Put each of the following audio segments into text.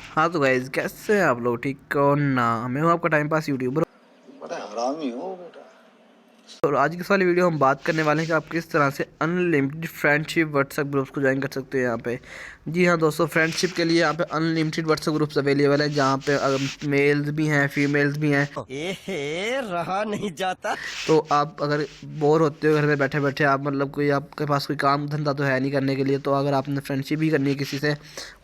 हाँ तो गाइज कैसे हैं आप लोग, ठीक हो ना। मैं हूँ आपका टाइम पास यूट्यूबर। बड़ा हरामी हो बेटा। और आज की वाली वीडियो हम बात करने वाले हैं कि आप किस तरह से अनलिमिटेड फ्रेंडशिप व्हाट्सएप ग्रुप्स को ज्वाइन कर सकते हैं यहाँ पे। जी हाँ दोस्तों, फ्रेंडशिप के लिए यहाँ पे अनलिमिटेड व्हाट्सएप ग्रुप्स अवेलेबल हैं, जहाँ पे मेल्स भी हैं, फीमेल्स भी हैं। रहा नहीं जाता। तो आप अगर बोर होते हो घर में बैठे बैठे, आप मतलब कोई आपके पास कोई काम धंधा तो है नहीं करने के लिए, तो अगर आपने फ्रेंडशिप ही करनी है किसी से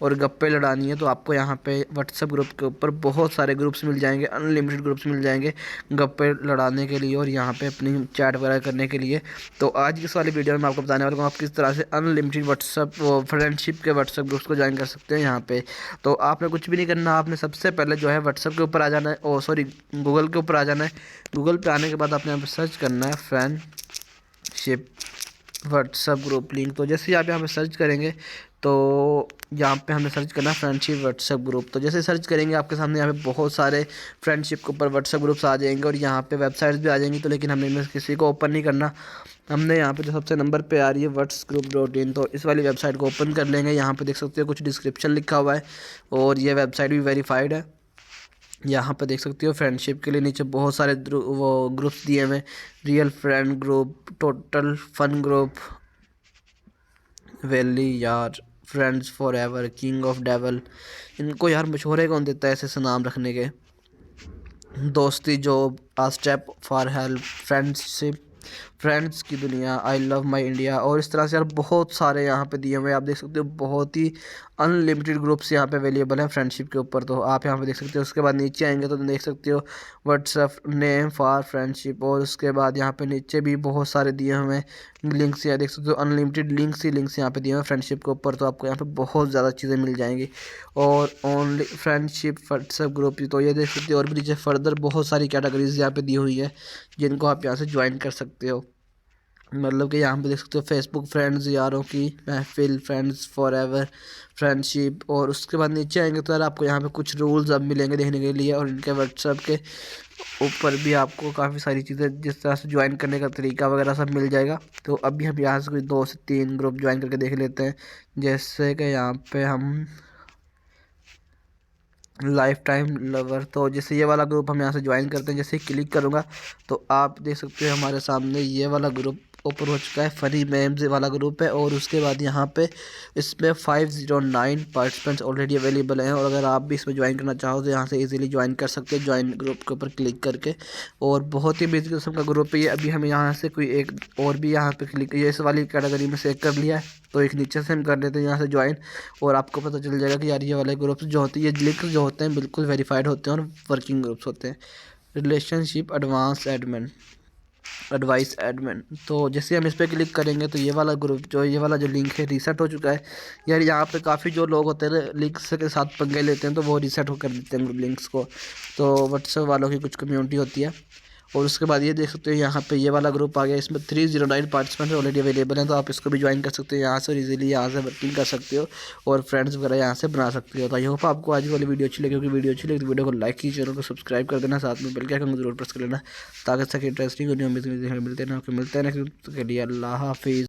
और गप्पे लड़ानी है, तो आपको यहाँ पे व्हाट्सएप ग्रुप के ऊपर बहुत सारे ग्रुप्स मिल जाएंगे, अनलिमिटेड ग्रुप्स मिल जाएंगे गप्पे लड़ाने के लिए और यहाँ पे अपनी चैट वगैरह करने के लिए। तो आज की इस वाली वीडियो में मैं आपको बताने वाला हूँ आप किस तरह से अनलिमिटेड व्हाट्सएप फ्रेंडशिप के व्हाट्सएप ग्रुप्स को ज्वाइन कर सकते हैं यहाँ पे। तो आपने कुछ भी नहीं करना, आपने सबसे पहले जो है व्हाट्सएप के ऊपर आ जाना है, ओ सॉरी गूगल के ऊपर आ जाना है। गूगल पे आने के बाद आपने यहाँ पे सर्च करना है फ्रेंडशिप व्हाट्सएप ग्रुप लिंक। तो जैसे ही आप यहाँ पे सर्च करेंगे तो यहाँ पे हमें सर्च करना है फ्रेंडशिप व्हाट्सएप ग्रुप। तो जैसे सर्च करेंगे आपके सामने यहाँ पे बहुत सारे फ्रेंडशिप के ऊपर व्हाट्सएप ग्रुप्स आ जाएंगे और यहाँ पे वेबसाइट्स भी आ जाएंगी। तो लेकिन हमने इनमें किसी को ओपन नहीं करना, हमने यहाँ पे जो सबसे नंबर पे आ रही है whatsgroup.in, तो इस वाली वेबसाइट को ओपन कर लेंगे। यहाँ पे देख सकते हो कुछ डिस्क्रिप्शन लिखा हुआ है और ये वेबसाइट भी वेरीफाइड है। यहाँ पे देख सकते हो फ्रेंडशिप के लिए नीचे बहुत सारे वो ग्रुप्स दिए हुए हैं, real friend group, total fun group, valley यार, friends forever, king of devil. इनको यार मशहूरे कौन देता है ऐसे ऐसे नाम रखने के। दोस्ती job, a step for help, friendship, friends की दुनिया, आई लव माई इंडिया, और इस तरह से यार बहुत सारे यहाँ पे दिए हुए हैं। आप देख सकते हो बहुत ही अनलिमिटेड ग्रुप्स यहाँ पे अवेलेबल हैं फ्रेंडशिप के ऊपर। तो आप यहाँ पे देख सकते हो। उसके बाद नीचे आएंगे तो देख सकते हो व्हाट्सएप नेम फॉर फ्रेंडशिप, और उसके बाद यहाँ पे नीचे भी बहुत सारे दिए हुए हैं लिंक्स। यहाँ देख सकते हो अनलिमिटेड लिंक्स ही लिंक्स यहाँ पे दिए हुए हैं फ्रेंडशिप के ऊपर। तो आपको यहाँ पे बहुत ज़्यादा चीज़ें मिल जाएंगी और ओनली फ्रेंडशिप व्हाट्सएप ग्रुप। तो ये देख सकते हो और भी नीचे फर्दर बहुत सारी कैटेगरीज यहाँ पे दी हुई है जिनको आप यहाँ से ज्वाइन कर सकते हो। मतलब कि यहाँ पे देख सकते हो फेसबुक फ्रेंड्स, यारों की महफिल, फ्रेंड्स फॉर एवर, फ्रेंडशिप। और उसके बाद नीचे आएंगे तो यार आपको यहाँ पे कुछ रूल्स अब मिलेंगे देखने के लिए, और इनके व्हाट्सएप के ऊपर भी आपको काफ़ी सारी चीज़ें जिस तरह से ज्वाइन करने का तरीका वगैरह सब मिल जाएगा। तो अभी हम यहाँ से कोई 2 से 3 ग्रुप ज्वाइन करके देख लेते हैं। जैसे कि यहाँ पे हम लाइफ टाइम लवर, तो जैसे ये वाला ग्रुप हम यहाँ से ज्वाइन करते हैं। जैसे ही क्लिक करूँगा तो आप देख सकते हो हमारे सामने ये वाला ग्रुप ओपन हो चुका है। फनी मेम्स वाला ग्रुप है और उसके बाद यहाँ पे इसमें 509 पार्टिसिपेंट्स ऑलरेडी अवेलेबल हैं, और अगर आप भी इसमें ज्वाइन करना चाहो तो यहाँ से इजीली ज्वाइन कर सकते हैं ज्वाइन ग्रुप के ऊपर क्लिक करके। और बहुत ही बेसिक किस्म का ग्रुप है ये। अभी हम यहाँ से कोई एक और भी यहाँ पे क्लिक, ये इस वाली कैटेगरी में से एक कर लिया है, तो एक नीचे से हम कर लेते हैं यहाँ से ज्वाइन, और आपको पता चल जाएगा कि यार ये वाले ग्रुप्स जो होते हैं, ये लिंक्स जो होते हैं बिल्कुल वेरीफाइड होते हैं और वर्किंग ग्रुप्स होते हैं। Relationship advance admin, advice admin, तो जैसे हम इस पर क्लिक करेंगे तो ये वाला ग्रुप जो ये वाला जो लिंक है रीसेट हो चुका है। यार यहाँ पे काफ़ी जो लोग होते हैं लिंक्स के साथ पंगे लेते हैं, तो वो रीसेट कर देते हैं लिंक्स को। तो व्हाट्सएप वालों की कुछ कम्युनिटी होती है। और उसके बाद ये देख सकते हो यहाँ पे ये वाला ग्रुप आ गया, इसमें 309 पार्टिसिपेंट ऑलरेडी अवेलेबल हैं, तो आप इसको भी ज्वाइन कर सकते हो यहाँ से, और इजीली यहाँ से वर्किंग कर सकते हो और फ्रेंड्स वगैरह यहाँ से बना सकते हो। तो आई होप आपको आज वाली वीडियो अच्छी लगी होगी। वीडियो अच्छी लगी तो वीडियो को लाइक कीजिए, चैनल को सब्सक्राइब कर देना, साथ में बेल के आइकन को जरूर प्रेस कर लेना ताकि सके इंटरेस्टिंग वीडियो मिलते हैं ना, मिलते हैं नेक्स्ट के लिए। अल्लाह हाफिज़।